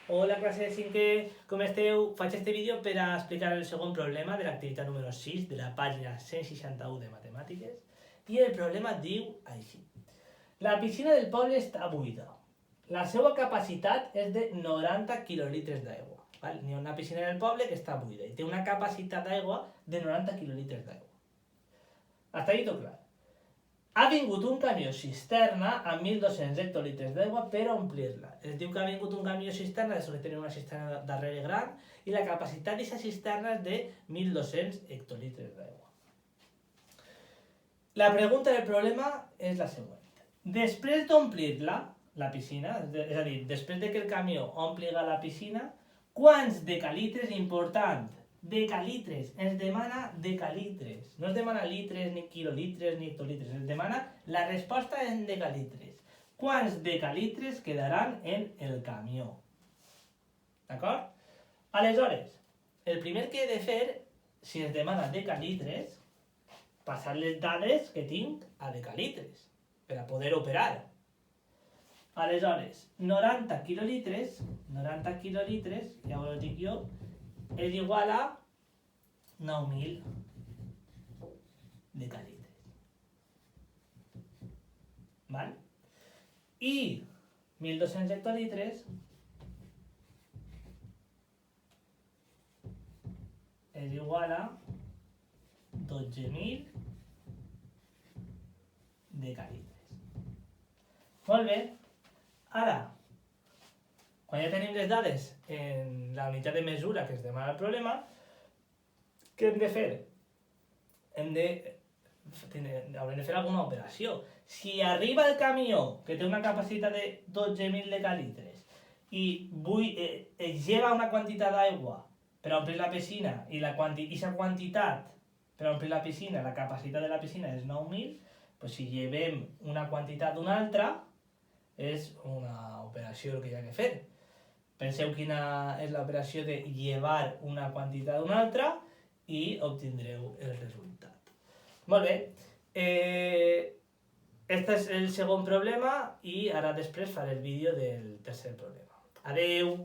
Hola classe de 5è, com esteu? Faig este vídeo per a explicar el segon problema de l'activitat número 6 de la pàgina 161 de matemàtiques i el problema diu així. La piscina del poble està buida. La seva capacitat és de 90 quilolitres d'aigua. Hi ha una piscina del poble que està buida i té una capacitat d'aigua de 90 quilolitres d'aigua. Hasta ahí tot clar. Ha vingut un camió cisterna amb 1.200 hectolitres d'aigua per omplir-la. Es diu que ha vingut un camió cisterna, de que tenen una cisterna darrere gran, i la capacitat d'aquesta cisterna és de 1.200 hectolitres d'aigua. La pregunta del problema és la següent. Després d'omplir-la, la piscina, és a dir, després de que el camió ompliga la piscina, quants decalitres, important, decalitres, ens demana decalitres, no es demana litres, ni quilolitres, ni hectolitres, ens demana la resposta en decalitres. Quants decalitres quedaran en el camió? D'acord? Aleshores, el primer que he de fer, si ens demana decalitres, passar les dades que tinc a decalitres, per a poder operar. Aleshores, 90 quilolitres, ja ho dic jo, és igual a 9.000 decalitres. ¿Vale? I 1.200 hectolitres és igual a 12.000 decalitres. Molt bé. Ara, quan ja tenim les dades en la unitat de mesura que es demana el problema, què hem de fer? Haurem de fer alguna operació. Si arriba el camió, que té una capacitat de 12.000 decalitres, i es lleva una quantitat d'aigua per omplir la piscina, i aquesta quantitat per omplir la piscina, la capacitat de la piscina és 9.000, doncs si llevem una quantitat d'una altra, és una operació el que hi ha que fer. Penseu quina és l'operació de llevar una quantitat d'una altra i obtindreu el resultat. Molt bé. Este és el segon problema i ara després faré el vídeo del tercer problema. Adeu!